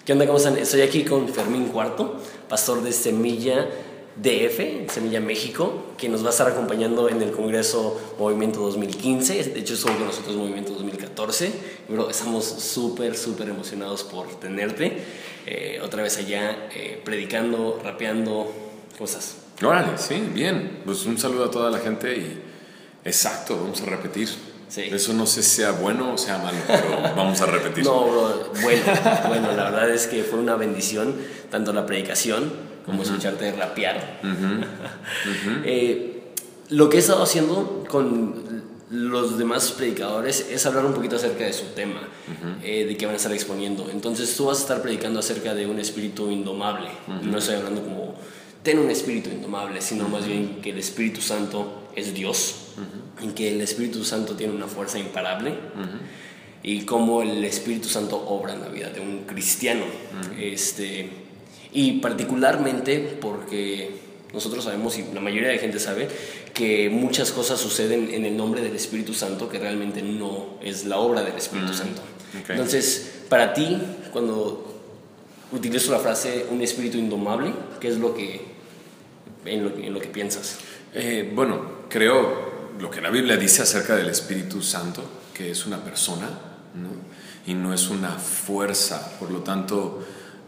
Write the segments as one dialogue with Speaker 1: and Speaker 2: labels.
Speaker 1: ¿Qué onda? ¿Cómo están? Estoy aquí con Fermín Cuarto, pastor de Semilla DF, Semilla México, que nos va a estar acompañando en el Congreso Movimiento 2015. De hecho, estuvo con nosotros Movimiento 2014. Bro, estamos súper emocionados por tenerte. Otra vez allá, predicando, rapeando. ¿Cómo estás?
Speaker 2: Órale, sí, bien. Pues un saludo a toda la gente y exacto, vamos a repetir.
Speaker 1: Sí.
Speaker 2: Eso no sé si sea bueno o sea malo, pero vamos a repetir.
Speaker 1: No, bro, bueno, la verdad es que fue una bendición, tanto la predicación como escucharte rapear. Lo que he estado haciendo con los demás predicadores es hablar un poquito acerca de su tema, de que van a estar exponiendo. Entonces tú vas a estar predicando acerca de un espíritu indomable. No estoy hablando como ten un espíritu indomable, sino más bien que el Espíritu Santo es Dios, y que el Espíritu Santo tiene una fuerza imparable, y cómo el Espíritu Santo obra en la vida de un cristiano. Y particularmente porque nosotros sabemos, y la mayoría de gente sabe, que muchas cosas suceden en el nombre del Espíritu Santo que realmente no es la obra del Espíritu Santo. Okay. Entonces, para ti, cuando utilizo la frase un espíritu indomable, ¿qué es lo que en lo que piensas?
Speaker 2: Bueno, creo lo que la Biblia dice acerca del Espíritu Santo, que es una persona, ¿no? Y no es una fuerza. Por lo tanto,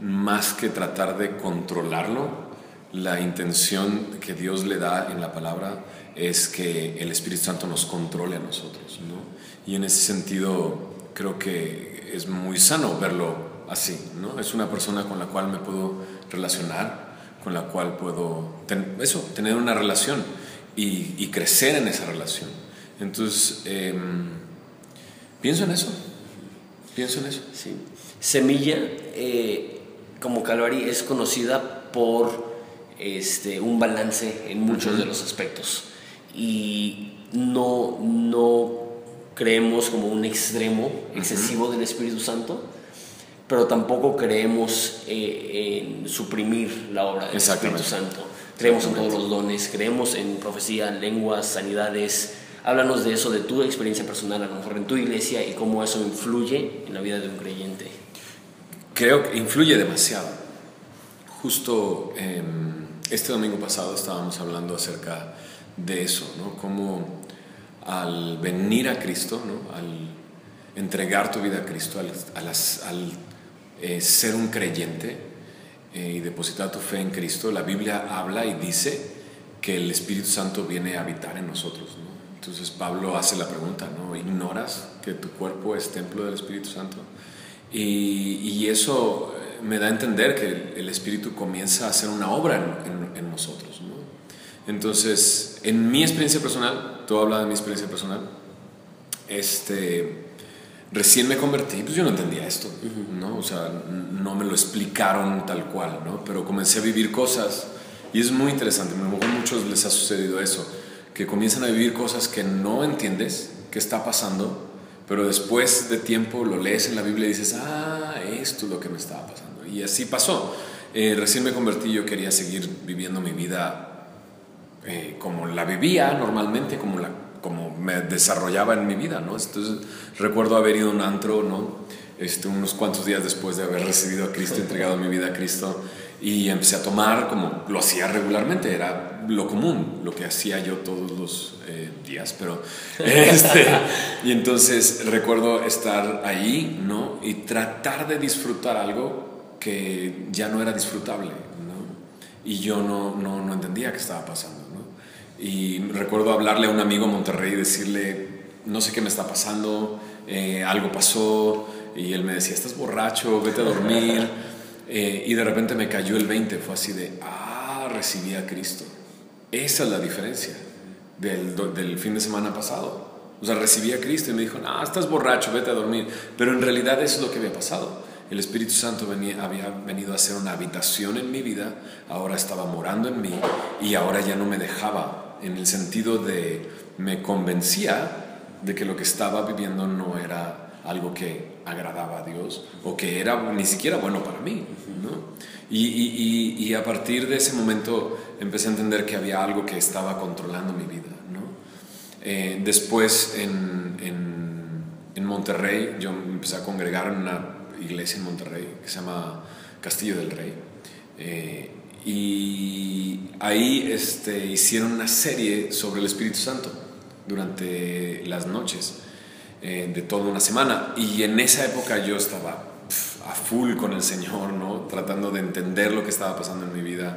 Speaker 2: más que tratar de controlarlo, la intención que Dios le da en la palabra es que el Espíritu Santo nos controle a nosotros, ¿no? Y en ese sentido creo que es muy sano verlo así, ¿no? Es una persona con la cual me puedo relacionar, con la cual puedo tener una relación y crecer en esa relación. Entonces, pienso en eso.
Speaker 1: Sí. Semilla, como Calvary, es conocida por un balance en muchos de los aspectos, y no creemos como un extremo excesivo del Espíritu Santo, pero tampoco creemos en suprimir la obra del Espíritu Santo. Creemos en todos los dones, creemos en profecía, lenguas, sanidades. Háblanos de eso, de tu experiencia personal, a lo mejor en tu iglesia, y cómo eso influye en la vida de un creyente.
Speaker 2: Creo que influye demasiado. Justo este domingo pasado estábamos hablando acerca de eso, ¿no? Cómo al venir a Cristo, ¿no? Al entregar tu vida a Cristo, al ser un creyente y depositar tu fe en Cristo, la Biblia habla y dice que el Espíritu Santo viene a habitar en nosotros, ¿no? Entonces Pablo hace la pregunta, ¿no? ¿Ignoras que tu cuerpo es templo del Espíritu Santo? Y eso me da a entender que el Espíritu comienza a hacer una obra en nosotros, ¿no? Entonces, en mi experiencia personal, tú hablas de mi experiencia personal, recién me convertí, pues yo no entendía esto, ¿no? O sea, no me lo explicaron tal cual, ¿no? Pero comencé a vivir cosas, y es muy interesante. A lo mejor a muchos les ha sucedido eso, que comienzan a vivir cosas que no entiendes qué está pasando, pero después de tiempo lo lees en la Biblia y dices, esto es lo que me estaba pasando. Y así pasó. Recién me convertí, yo quería seguir viviendo mi vida como la vivía normalmente, como me desarrollaba en mi vida, ¿no? Entonces recuerdo haber ido a un antro, ¿no? Unos cuantos días después de haber recibido a Cristo, entregado mi vida a Cristo, y empecé a tomar como lo hacía regularmente, era lo común, lo que hacía yo todos los días, pero y entonces recuerdo estar ahí, ¿no? Y tratar de disfrutar algo que ya no era disfrutable, ¿no? Y yo no entendía qué estaba pasando, ¿no? Y recuerdo hablarle a un amigo en Monterrey y decirle, no sé qué me está pasando, algo pasó, y él me decía, estás borracho, vete a dormir. Y de repente me cayó el 20, fue así de, recibí a Cristo. Esa es la diferencia del fin de semana pasado. O sea, recibí a Cristo y me dijo, estás borracho, vete a dormir. Pero en realidad eso es lo que había pasado. El Espíritu Santo había venido a hacer una habitación en mi vida, ahora estaba morando en mí, y ahora ya no me dejaba, en el sentido de, me convencía de que lo que estaba viviendo no era algo que agradaba a Dios, o que era ni siquiera bueno para mí, ¿no? Y a partir de ese momento empecé a entender que había algo que estaba controlando mi vida, ¿no? Después en Monterrey yo me empecé a congregar en una iglesia en Monterrey que se llama Castillo del Rey. Y ahí hicieron una serie sobre el Espíritu Santo durante las noches de toda una semana. Y en esa época yo estaba a full con el Señor, ¿no? Tratando de entender lo que estaba pasando en mi vida.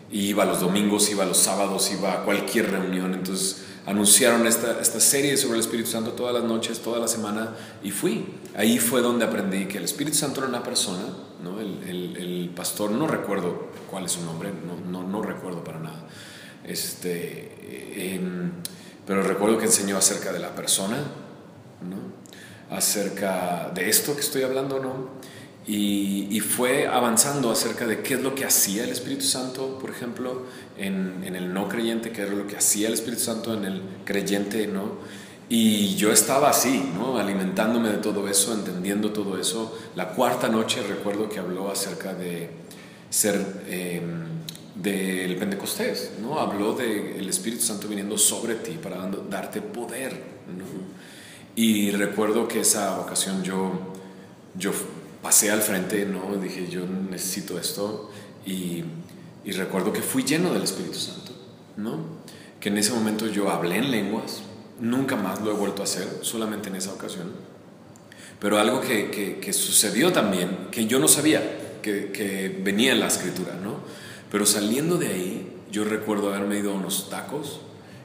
Speaker 2: Iba los domingos, iba los sábados, iba a cualquier reunión. Entonces anunciaron esta serie sobre el Espíritu Santo todas las noches, toda la semana, y fui. Ahí fue donde aprendí que el Espíritu Santo era una persona, ¿no? El pastor, no recuerdo cuál es su nombre, no recuerdo para nada, pero recuerdo que enseñó acerca de la persona, ¿no? Acerca de esto que estoy hablando, ¿no? Y fue avanzando acerca de qué es lo que hacía el Espíritu Santo, por ejemplo, en el no creyente, qué es lo que hacía el Espíritu Santo en el creyente, ¿no? Y yo estaba así, ¿no? Alimentándome de todo eso, entendiendo todo eso. La cuarta noche recuerdo que habló acerca de ser del Pentecostés, ¿no? Habló del Espíritu Santo viniendo sobre ti para darte poder, ¿no? Y recuerdo que esa ocasión yo pasé al frente, ¿no? Dije, yo necesito esto. Y recuerdo que fui lleno del Espíritu Santo, ¿no? Que en ese momento yo hablé en lenguas. Nunca más lo he vuelto a hacer, solamente en esa ocasión. Pero algo que sucedió también, que yo no sabía, que venía en la escritura, ¿no? Pero saliendo de ahí, yo recuerdo haberme ido a unos tacos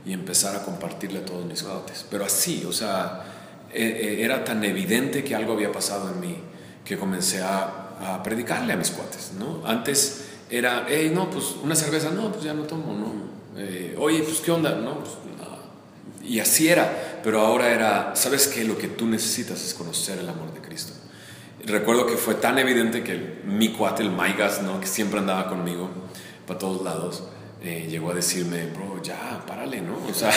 Speaker 2: y empezar a compartirle a todos mis cuates. Pero así, o sea, era tan evidente que algo había pasado en mí que comencé a predicarle a mis cuates, ¿no? Antes era, hey, no, pues una cerveza, no, pues ya no tomo, ¿no? Oye, pues qué onda, no, pues nada. Y así era, pero ahora era, ¿sabes qué? Lo que tú necesitas es conocer el amor de Cristo. Recuerdo que fue tan evidente que mi cuate, el Maigas, ¿no? Que siempre andaba conmigo para todos lados, llegó a decirme, bro, ya, párale, ¿no? O sea,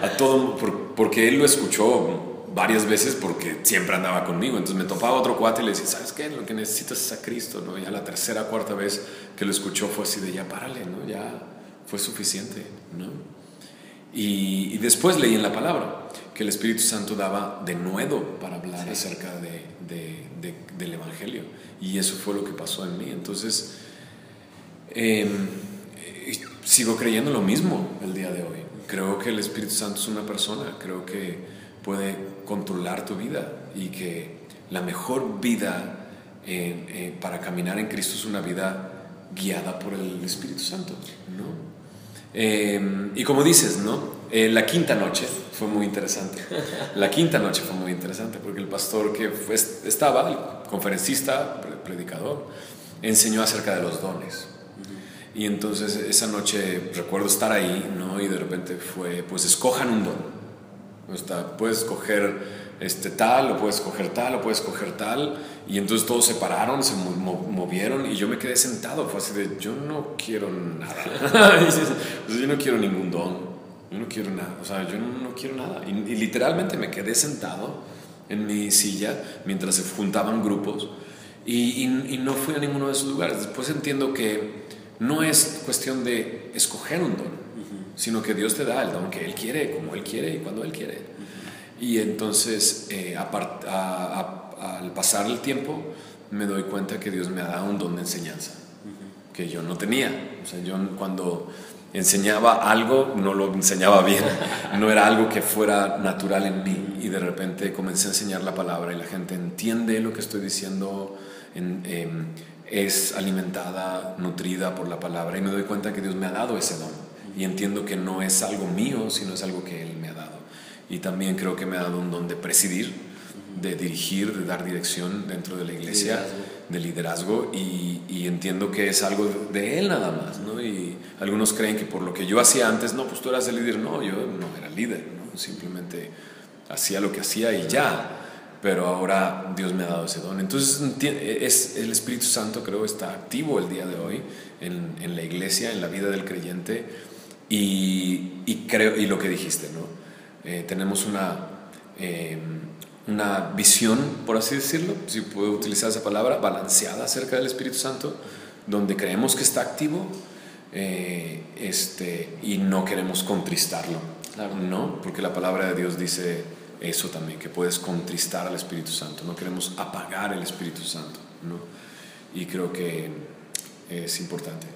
Speaker 2: a todo, porque él lo escuchó varias veces porque siempre andaba conmigo. Entonces me topaba otro cuate y le decía, ¿sabes qué? Lo que necesitas es a Cristo, ¿no? Ya la tercera, cuarta vez que lo escuchó fue así de, ya, párale, ¿no? Ya fue suficiente, ¿no? Y después leí en la palabra que el Espíritu Santo daba denuedo para hablar acerca del Evangelio, y eso fue lo que pasó en mí. Entonces sigo creyendo lo mismo el día de hoy. Creo que el Espíritu Santo es una persona, creo que puede controlar tu vida, y que la mejor vida para caminar en Cristo es una vida guiada por el Espíritu Santo, ¿no? Y como dices, ¿no? La quinta noche fue muy interesante. La quinta noche fue muy interesante porque el pastor que estaba, el conferencista, predicador, enseñó acerca de los dones. Y entonces esa noche recuerdo estar ahí, ¿no? Y de repente fue, pues escojan un don. Puedes escoger tal, o puedes escoger tal, o puedes escoger tal. Y entonces todos se pararon, se movieron, y yo me quedé sentado. Fue así de, yo no quiero nada. O sea, yo no quiero ningún don, yo no quiero nada, o sea, yo no quiero nada. Y literalmente me quedé sentado en mi silla mientras se juntaban grupos, y no fui a ninguno de esos lugares. Después entiendo que no es cuestión de escoger un don, sino que Dios te da el don que Él quiere, como Él quiere y cuando Él quiere. Y entonces al pasar el tiempo me doy cuenta que Dios me ha dado un don de enseñanza que yo no tenía. O sea, yo cuando enseñaba algo no lo enseñaba bien, no era algo que fuera natural en mí, y de repente comencé a enseñar la palabra y la gente entiende lo que estoy diciendo, es alimentada, nutrida por la palabra, y me doy cuenta que Dios me ha dado ese don, y entiendo que no es algo mío, sino es algo que Él me ha dado. Y también creo que me ha dado un don de presidir, de dirigir, de dar dirección dentro de la iglesia, de liderazgo, y entiendo que es algo de Él nada más, ¿no? Y algunos creen que por lo que yo hacía antes, no, pues tú eras el líder. No, yo no era líder, ¿no? Simplemente hacía lo que hacía y ya. Pero ahora Dios me ha dado ese don. Entonces el Espíritu Santo, creo, está activo el día de hoy en la iglesia, en la vida del creyente, y creo, y lo que dijiste, ¿no? Tenemos una visión, por así decirlo, si puedo utilizar esa palabra, balanceada acerca del Espíritu Santo, donde creemos que está activo, y no queremos contristarlo, claro, ¿no? Porque la palabra de Dios dice, eso también, que puedes contristar al Espíritu Santo. No queremos apagar el Espíritu Santo, ¿no? Y creo que es importante.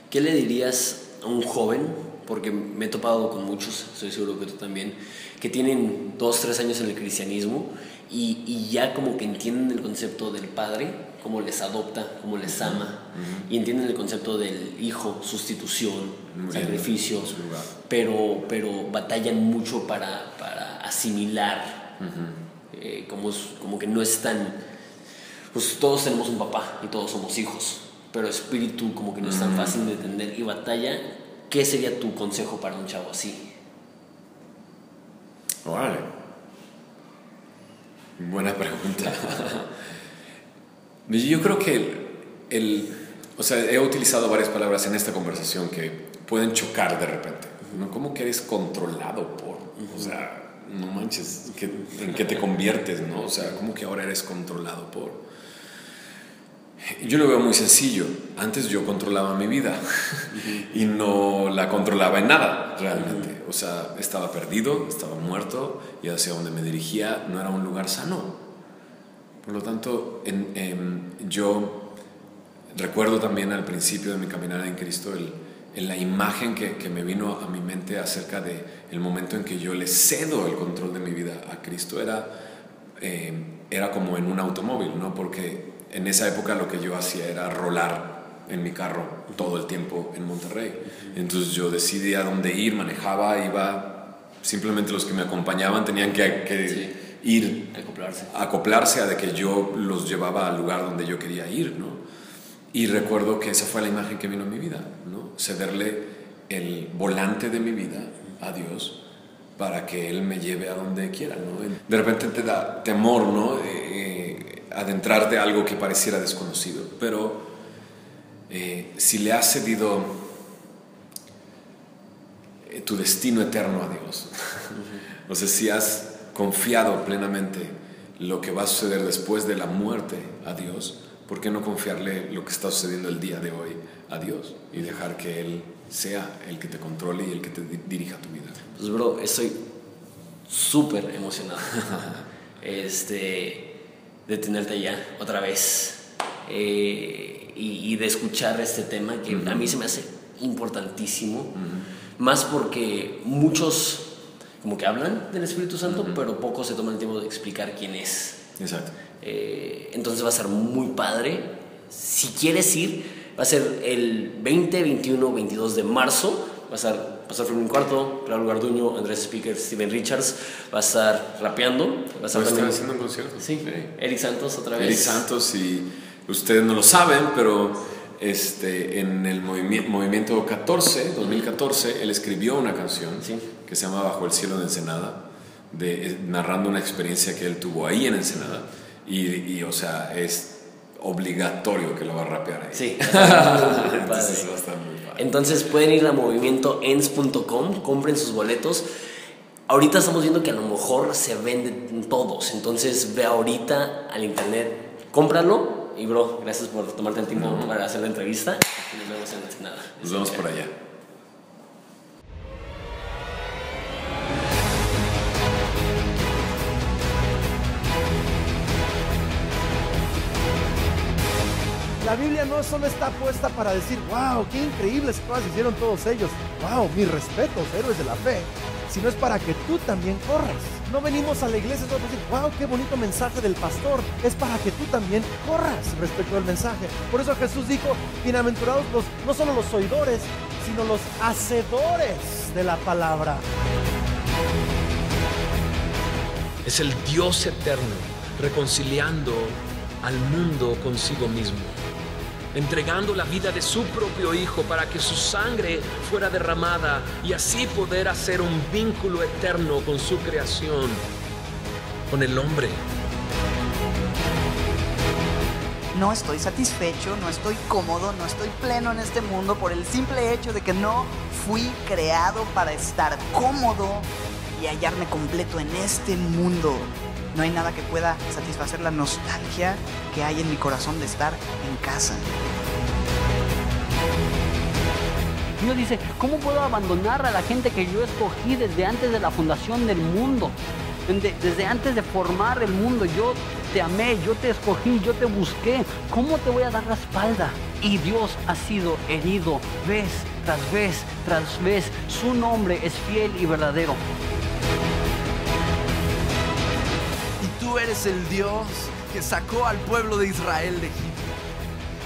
Speaker 1: ¿Qué le dirías a un joven? Porque me he topado con muchos, estoy seguro que tú también, que tienen 2, 3 años en el cristianismo y ya como que entienden el concepto del padre, cómo les adopta, cómo les ama, y entienden el concepto del hijo, sustitución, sacrificio, pero batallan mucho para asimilar, como que no es tan... Pues todos tenemos un papá y todos somos hijos, pero espíritu como que no es tan fácil de entender y batalla. ¿Qué sería tu consejo para un chavo así?
Speaker 2: Órale. Buena pregunta. Yo creo que o sea, he utilizado varias palabras en esta conversación que pueden chocar de repente, ¿no? ¿Cómo que eres controlado por? O sea, no manches, ¿en qué te conviertes, no? O sea, ¿cómo que ahora eres controlado por? Yo lo veo muy sencillo. Antes yo controlaba mi vida y no la controlaba en nada realmente. O sea, estaba perdido, estaba muerto y hacia donde me dirigía no era un lugar sano. Por lo tanto, yo recuerdo también al principio de mi caminar en Cristo en la imagen que me vino a mi mente acerca de el momento en que yo le cedo el control de mi vida a Cristo. Era como en un automóvil, ¿no? Porque en esa época lo que yo hacía era rolar en mi carro todo el tiempo en Monterrey. Entonces yo decidí a dónde ir, manejaba, iba. Simplemente los que me acompañaban tenían que ir acoplarse a de que yo los llevaba al lugar donde yo quería ir, ¿no? Y recuerdo que esa fue la imagen que vino en mi vida, ¿no? Cederle el volante de mi vida a Dios para que Él me lleve a donde quiera, ¿no? De repente te da temor, ¿no? Adentrarte a algo que pareciera desconocido, pero si le has cedido tu destino eterno a Dios, o sea, si has confiado plenamente lo que va a suceder después de la muerte a Dios, ¿por qué no confiarle lo que está sucediendo el día de hoy a Dios y dejar que Él sea el que te controle y el que te dirija tu vida?
Speaker 1: Pues bro, estoy súper emocionado de tenerte allá otra vez y de escuchar este tema que a mí se me hace importantísimo, más porque muchos como que hablan del Espíritu Santo, pero pocos se toman el tiempo de explicar quién es.
Speaker 2: Exacto.
Speaker 1: Entonces va a ser muy padre. Si quieres ir, va a ser el 20, 21, 22 de marzo. Va a estar Pastor Fermín Cuarto, Claudio Garduño, Andrés Speaker, Steven Richards. Va a estar rapeando. Va a estar
Speaker 2: haciendo un concierto.
Speaker 1: Sí, Eric Santos otra vez.
Speaker 2: Eric Santos, y ustedes no lo saben, pero en el movimiento 2014, él escribió una canción que se llama Bajo el cielo de Ensenada, narrando una experiencia que él tuvo ahí en Ensenada. Y o sea, es obligatorio que lo va a rapear ahí.
Speaker 1: Sí.
Speaker 2: Entonces va a estar muy padre.
Speaker 1: Entonces pueden ir a movimientoens.com, compren sus boletos. Ahorita estamos viendo que a lo mejor se venden todos, entonces ve ahorita al internet, cómpralo. Y bro, gracias por tomarte el tiempo para hacer la entrevista. Y nos vemos en Ensenada.
Speaker 2: Nos vemos por allá.
Speaker 3: La Biblia no solo está puesta para decir, wow, qué increíbles cosas hicieron todos ellos, wow, mis respetos, héroes de la fe, sino es para que tú también corras. No venimos a la iglesia solo para decir, wow, qué bonito mensaje del pastor, es para que tú también corras respecto al mensaje. Por eso Jesús dijo, bienaventurados no solo los oidores, sino los hacedores de la palabra.
Speaker 4: Es el Dios eterno reconciliando al mundo consigo mismo, entregando la vida de su propio Hijo para que su sangre fuera derramada y así poder hacer un vínculo eterno con su creación, con el hombre.
Speaker 5: No estoy satisfecho, no estoy cómodo, no estoy pleno en este mundo por el simple hecho de que no fui creado para estar cómodo y hallarme completo en este mundo. No hay nada que pueda satisfacer la nostalgia que hay en mi corazón de estar en casa.
Speaker 6: Dios dice, ¿cómo puedo abandonar a la gente que yo escogí desde antes de la fundación del mundo? Desde antes de formar el mundo, yo te amé, yo te escogí, yo te busqué. ¿Cómo te voy a dar la espalda? Y Dios ha sido herido vez tras vez tras vez. Su nombre es fiel y verdadero.
Speaker 3: Y tú eres el Dios que sacó al pueblo de Israel de Egipto.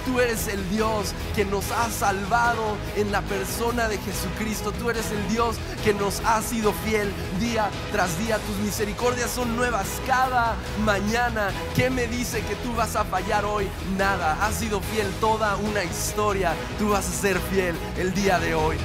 Speaker 3: Tú eres el Dios que nos ha salvado en la persona de Jesucristo. Tú eres el Dios que nos ha sido fiel día tras día. Tus misericordias son nuevas cada mañana. ¿Qué me dice que tú vas a fallar hoy? Nada. Has sido fiel toda una historia. Tú vas a ser fiel el día de hoy.